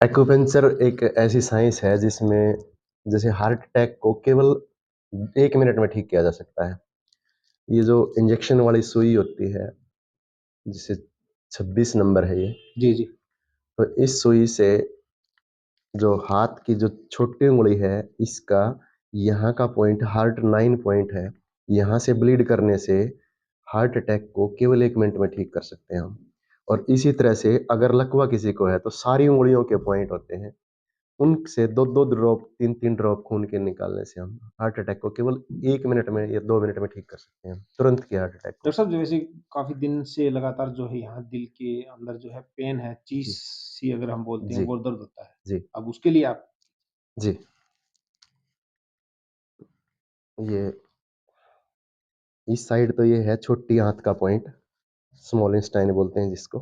Acupuncture एक ऐसी science है जिसमें जैसे हार्ट अटैक को केवल 1 मिनट में ठीक किया जा सकता है। ये जो इंजेक्शन वाली सुई होती है, जिसे 26 नंबर है ये, जी, जी। तो इस सुई से जो हाथ की जो छोटी उँगली है, इसका यहाँ का पॉइंट हार्ट 9 पॉइंट है, यहाँ से ब्लीड करने से हार्ट अटैक को केवल 1 मिनट में ठीक कर सकते हैं हम। और इसी तरह से अगर लकवा किसी को है, तो सारी उँगलियों के पॉइंट होते हैं। उनसे 2-2 ड्रॉप 3-3 ड्रॉप खून के निकालने से हम हार्ट अटैक को केवल 1 मिनट में या 2 मिनट में ठीक कर सकते हैं, तुरंत के हार्ट अटैक डॉक्टर को। साहब जो वैसे काफ़ी दिन से लगातार जो है यहाँ दिल के अंदर जो है पेन है, जी, चीस-सी अगर हम बोलते हैं जी, वो दर्द होता है। जी, अब उसके लिए आप जी। ये इस साइड तो ये है छोटी आँत का पॉइंट, स्मॉल इंटेस्टाइन बोलते हैं जिसको।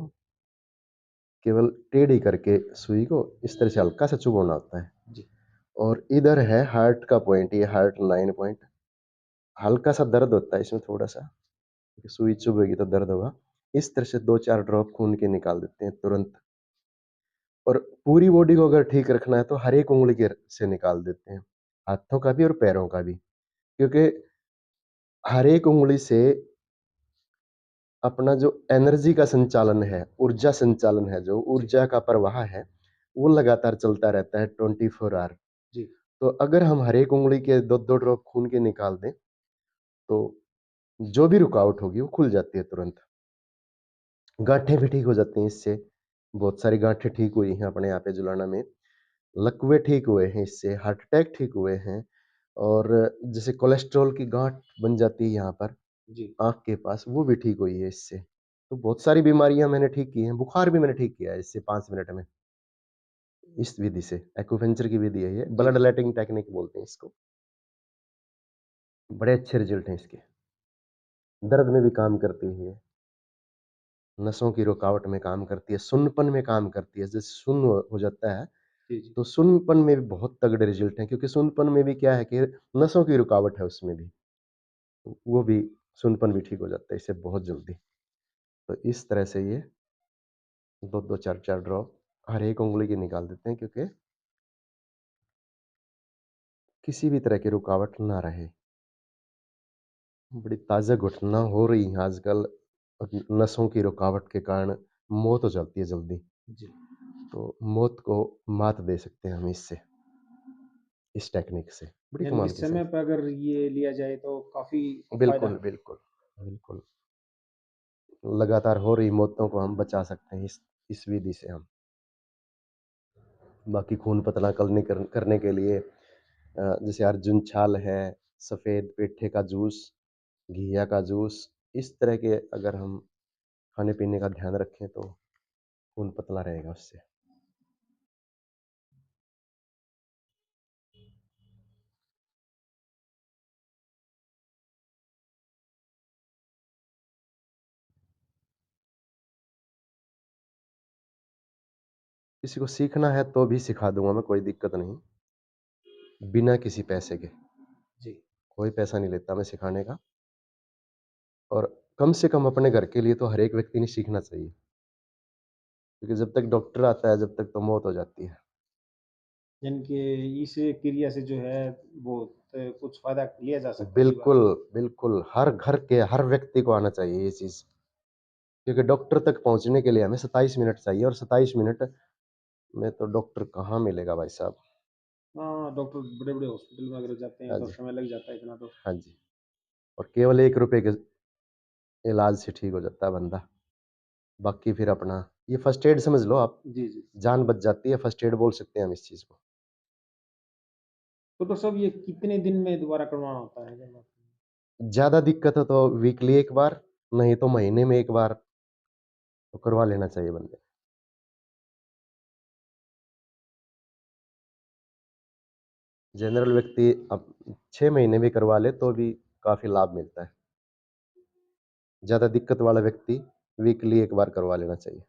केवल टेढ़ी करके सुई को इस तरह से हल्का सा चुभोना होता है। जी, और इधर है हार्ट का पॉइंट, ये हार्ट 9 पॉइंट। हल्का सा दर्द होता है इसमें थोड़ा-सा, क्योंकि सुई चुभेगी तो दर्द होगा। इस तरह से 2-4 ड्रॉप खून के निकाल देते हैं तुरंत। और पूरी बॉडी को अगर ठीक रखना है तो हर एक उँगली के से निकाल देते हैं, हाथों का भी और पैरों का भी। क्योंकि हर एक उँगली से अपना जो एनर्जी का संचालन है, ऊर्जा संचालन है, जो जी, ऊर्जा का प्रवाह है, वो लगातार चलता रहता है 24 आवर। जी। तो अगर हम हर एक उँगली के 2-2 ड्रॉप खून के निकाल दें, तो जो भी रुकावट होगी वो खुल जाती है तुरंत। गाँठें भी ठीक हो जाती हैं इससे, बहुत सारी गाँठें ठीक हुई हैं अपने यहाँ पे जुलाना में। लकवे ठीक हुए हैं इससे, हार्ट अटैक ठीक हुए हैं। और जैसे कोलेस्ट्रॉल की गाँठ बन जाती है यहाँ पर जी। आँख के पास, वो भी ठीक हुई है इससे। तो बहुत सारी बीमारियाँ मैंने ठीक की हैं, बुखार भी मैंने ठीक किया है इससे 5 मिनट में, इस विधि से। एक्यूपेंचर की विधि है ये, जी, ब्लड जी। लेटिंग टेक्निक बोलते हैं इसको। बड़े अच्छे रिज़ल्ट हैं इसके। दर्द में भी काम करती है ये, नसों की रुकावट में काम करती है, सुन्नपन में काम करती है। जैसे सुन्न हो जाता है, जी, जी। तो सुन्नपन में भी बहुत तगड़े रिज़ल्ट हैं, क्योंकि सुन्नपन में भी क्या है कि नसों की रुकावट है उसमें भी। वो भी सुन्नपन भी ठीक हो जाता है इससे बहुत जल्दी। तो इस तरह से ये 2-2 4-4 ड्रॉप हर एक उँगली की निकाल देते हैं, क्योंकि किसी भी तरह की रुकावट ना रहे। बड़ी ताज़ा घटना हो रही है आजकल, नसों की रुकावट के कारण मौत हो जाती है जल्दी। जी। तो मौत को मात दे सकते हैं हम इससे, इस टेक्निक से। बड़ी यानी कि कमाल की समय साइंस। पे अगर ये लिया जाए तो काफ़ी फ़ायदा बिल्कुल, है। बिल्कुल, बिल्कुल। लगातार हो रही मौतों को हम बचा सकते हैं इस विधि से हम। बाकी खून पतला करने के लिए जैसे अर्जुन छाल है, सफ़ेद पेठे का जूस, घिया का जूस, इस तरह के अगर हम खाने-पीने का ध्यान रखें तो खून पतला रहेगा उससे। किसी को सीखना है तो भी सिखा दूँगा मैं, कोई दिक्कत नहीं, बिना किसी पैसे के। जी। कोई पैसा नहीं लेता मैं सिखाने का। और कम से कम अपने घर के लिए तो हर एक व्यक्ति ने सीखना चाहिए, क्योंकि जब तक डॉक्टर आता है, जब तक तो मौत हो जाती है। यानी कि इस क्रिया से जो है वो कुछ फ़ायदा लिया जा सकता है जीवन बिल्कुल, में। बिल्कुल, हर घर के हर व्यक्ति को आना चाहिए ये चीज़, क्योंकि डॉक्टर तक पहुँचने के लिए हमें 27 मिनट चाहिए, और 27 मिनट में तो डॉक्टर कहाँ मिलेगा भाई साहब। हाँ, डॉक्टर बड़े-बड़े हॉस्पिटल में अगर जाते हैं हाँ तो जी, समय लग जाता है इतना तो। हाँ जी। और केवल ₹1 के इलाज से ठीक हो जाता है बंदा। बाकी फिर अपना ये फर्स्ट एड समझ लो आप, जी, जी। जान बच जाती है, फर्स्ट एड बोल सकते हैं हम इस चीज़ को। तो डॉक्टर साहब ये कितने दिन में दोबारा करवाना होता है जब आप ज़्यादा दिक्कत हो तो वीकली 1 बार, नहीं तो महीने में 1 बार तो करवा लेना चाहिए बंदे। जनरल व्यक्ति अब 6 महीने भी करवा ले तो भी काफ़ी लाभ मिलता है। ज़्यादा दिक्कत वाला व्यक्ति वीकली 1 बार करवा लेना चाहिए।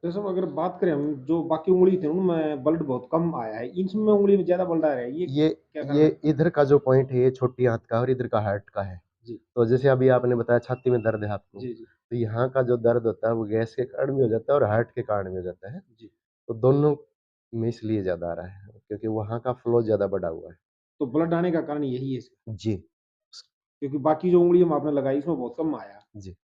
तो सब अगर बात करें हम जो बाकी उँगली थे उनमें ब्लड बहुत कम आया है, इसमें उँगली में ज़्यादा ब्लड आ रहा है, ये ये क्या कारण ये है? इधर का जो पॉइंट है, ये छोटी आँत का और इधर का हार्ट का है। जी। तो जैसे अभी आपने बताया छाती में दर्द है आपको, जी, जी। तो यहाँ का जो दर्द होता है वो गैस के कारण भी हो जाता है और हार्ट के कारण भी हो जाता है। जी। तो दोनों में इसलिए ज़्यादा आ रहा है क्योंकि वहाँ का फ्लो ज़्यादा बढ़ा हुआ है। तो ब्लड आने का कारण यही है इसका, जी, क्योंकि बाकी जो उँगलियाँ आपने लगाई इसमें बहुत कम आया। जी।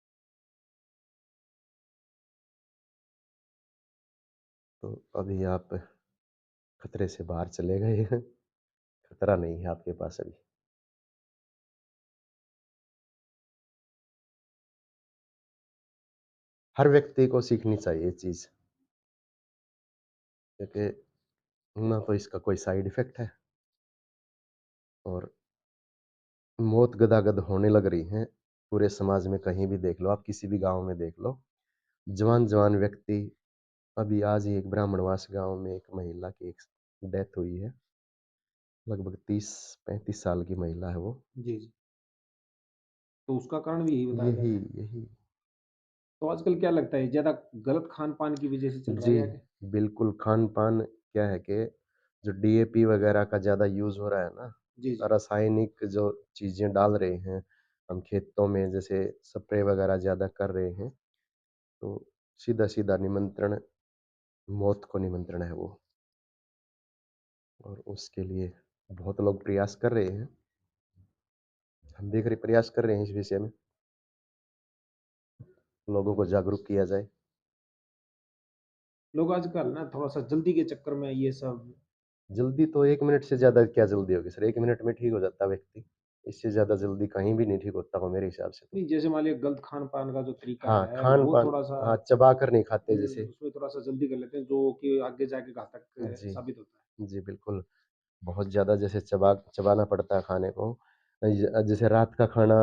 तो अभी आप खतरे से बाहर चले गए हैं, खतरा नहीं है आपके पास अभी। हर व्यक्ति को सीखनी चाहिए ये चीज़ क्योंकि ना तो इसका कोई साइड इफ़ेक्ट है और मौत गदागद होने लग रही है। पूरे समाज में कहीं भी देख लो आप, किसी भी गाँव में देख लो। जवान-जवान व्यक्ति अभी आज ही एक ब्राह्मणवास गाँव में एक महिला की एक डेथ हुई है। लगभग 30-35 साल की महिला है वो। जी, जी। तो उसका कारण भी यही बताया जा यही रहा है। यही तो आजकल क्या लगता है ज़्यादा गलत खान-पान की वज़ह से चल रहा जी, है या क्या? बिल्कुल खान-पान क्या है कि जो डीएपी वगैरह का ज़्यादा यूज़ हो रहा है ना, जी, जी। रासायनिक जो चीज़ें डाल रहे हैं, हम खेतों में जैसे स्प्रे वगैरह ज़्यादा कर रहे हैं, तो सीधा-सीधा निमंत्रण मौत को निमंत्रण है वो और उसके लिए बहुत लोग प्रयास कर रहे हैं। हम भी प्रयास कर रहे हैं इस विषय में, लोगों को जागरूक किया जाए। लोग आजकल ना थोड़ा-सा जल्दी के चक्कर में ये सब जल्दी तो 1 मिनट से ज़्यादा क्या जल्दी होगी सर, 1 मिनट में ठीक हो जाता है व्यक्ति। इससे ज़्यादा जल्दी कहीं भी नहीं ठीक होता वो मेरे हिसाब से तो। नहीं, जैसे मान लिया गलत खान-पान का जो तरीका हाँ, है, वो खान-पान थोड़ा-सा हाँ, चबा कर नहीं खाते जैसे। उसमें थोड़ा-सा जल्दी कर लेते हैं, जो कि आगे जाके घातक जी, साबित होता है। जी, बिल्कुल। बहुत ज़्यादा जैसे चबाना पड़ता है खाने को। जैसे रात का खाना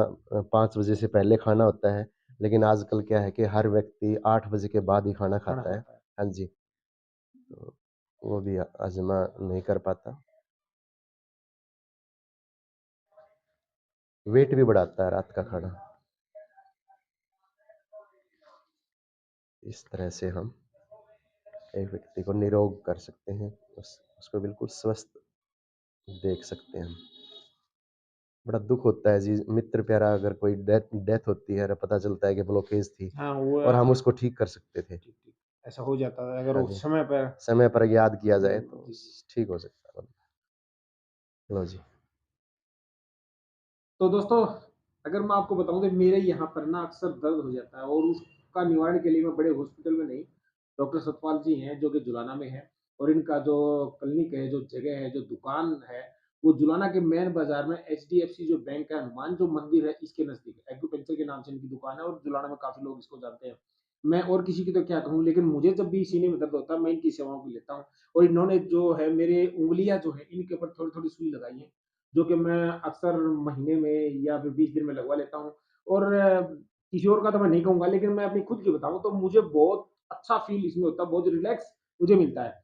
5 बजे से पहले खाना होता है, लेकिन आजकल क्या है कि हर व्यक्ति 8 बजे के बाद ही खाना खाना खाता है। खाता है। हाँ जी, तो वो भी हज़मा नहीं कर पाता। वेट भी बढ़ाता है रात का जी। खाना। इस तरह से हम एक व्यक्ति को निरोग कर सकते हैं, उसको बिल्कुल स्वस्थ देख सकते हैं हम। बड़ा दुःख होता है जी, मित्र प्यारा अगर कोई डेथ डेथ होती है और पता चलता है कि ब्लॉकेज थी हाँ, वो और हम उसको ठीक कर सकते थे। ठीक, ठीक। ऐसा हो जाता है अगर हाँ वो जी, समय पे समय पर याद किया जाए तो जी, जी। ठीक हो सकता है। लो जी, तो दोस्तों, अगर मैं आपको बताऊँ तो मेरे यहाँ पर ना अक्सर दर्द हो जाता है और उसका निवारण के लिए मैं बड़े हॉस्पिटल में नहीं, डॉक्टर सतपाल जी हैं जो कि जुलाना में है और इनका जो क्लिनिक है, जो जगह है, जो दुकान है, वो जुलाना के मेन बाज़ार में एचडीएफसी जो बैंक है, हनुमान जो मंदिर है, इसके नज़दीक है। एक्यूपेंचर के नाम से इनकी दुकान है और जुलाना में काफ़ी लोग इसको जानते हैं। मैं और किसी की तो क्या कहूँ, लेकिन मुझे जब भी सीने में दर्द होता है, मैं इनकी सेवाओं को लेता हूँ और इन्होंने जो है मेरे उँगलियाँ जो हैं, इनके ऊपर थोड़ी-थोड़ी सुई लगाई है। जो कि मैं अक्सर महीने में या फिर 20 दिन में लगवा लेता हूँ और किसी और का तो मैं नहीं कहूँगा लेकिन मैं अपनी खुद की बताऊँ तो मुझे बहुत अच्छा फ़ील इसमें होता है, बहुत रिलैक्स मुझे मिलता है।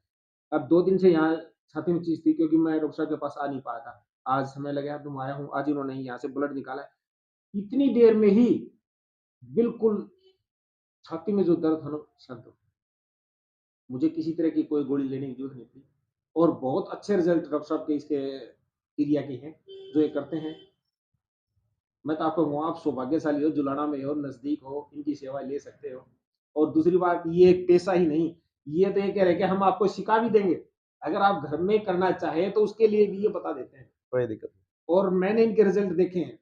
अब 2 दिन से यहाँ छाती में चीज़ थी क्योंकि मैं डॉक्टर साहब के पास आ नहीं पाया था। आज समय लगा तो मैं आया हूँ, आज इन्होंने यहाँ से ब्लड निकाला है। इतनी देर में ही बिल्कुल छाती में जो दर्द था ना शांत हो गया। मुझे किसी तरह की कोई गोली लेने की ज़रूरत नहीं थी और बहुत अच्छे रिज़ल्ट डॉक्टर साहब के इसके एरिया के हैं, जो ये करते हैं। मैं तो आपको कहूँगा आप सौभाग्यशाली हो, जुलाना में हो, नज़दीक हो, इनकी सेवा ले सकते हो। और दूसरी बात ये एक पेशा ही नहीं, ये तो ये कह रहे हैं कि हम आपको सिखा भी देंगे। अगर आप घर में करना चाहें तो उसके लिए भी ये बता देते हैं। कोई दिक्कत नहीं। और मैंने इनके रिज़ल्ट देखे हैं।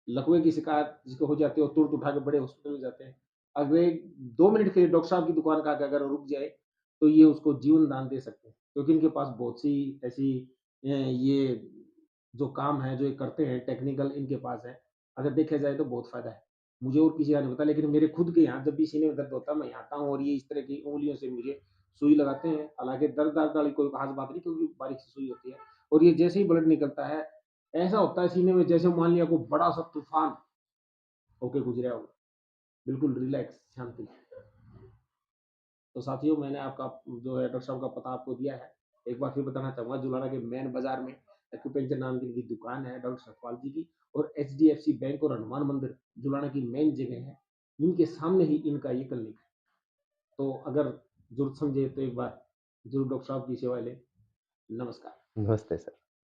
लकवे की शिकायत जिसको हो जाती है वो तुरंत उठा के बड़े हॉस्पिटल में जाते हैं। अगर 2 मिनट के लिए डॉक्टर साहब की दुकान का अगर रुक जाए, तो ये उसको जीवन दान दे सकते हैं। क्योंकि इनके पास बहुत सी ऐसी ये जो काम है, जो ये करते हैं टेक्निकल इनके पास है। अगर देखा जाए तो बहुत फ़ायदा है। मुझे और किसी का नहीं पता लेकिन मेरे खुद के यहाँ जब भी सीने में दर्द होता है, मैं यहाँ आता हूँ और ये इस तरह की उँगलियों से मुझे सुई लगाते हैं। हालाँकि दर्द-वर्द वाली कोई ख़ास बात नहीं क्योंकि बारीक सी सुई होती है और ये जैसे ही ब्लड निकलता है, ऐसा होता है सीने में जैसे मान लिया कोई बड़ा-सा तूफ़ान होके गुज़रा हो, बिल्कुल रिलैक्स, शांति। तो साथियों मैंने आपका जो है डॉक्टर साहब का पता आपको दिया है। एक बार फिर बताना चाहूँगा जुलाना के मेन बाज़ार में एक्यूपेंचर नाम की इनकी दुकान है डॉक्टर सतपाल जी की और एचडीएफसी बैंक और हनुमान मंदिर जुलाना की मेन जगह है। इनके सामने ही इनका ये क्लिनिक है। तो अगर ज़रूरत समझे तो एक बार ज़रूर डॉक्टर साहब की सेवाएँ लें। नमस्कार। नमस्ते सर।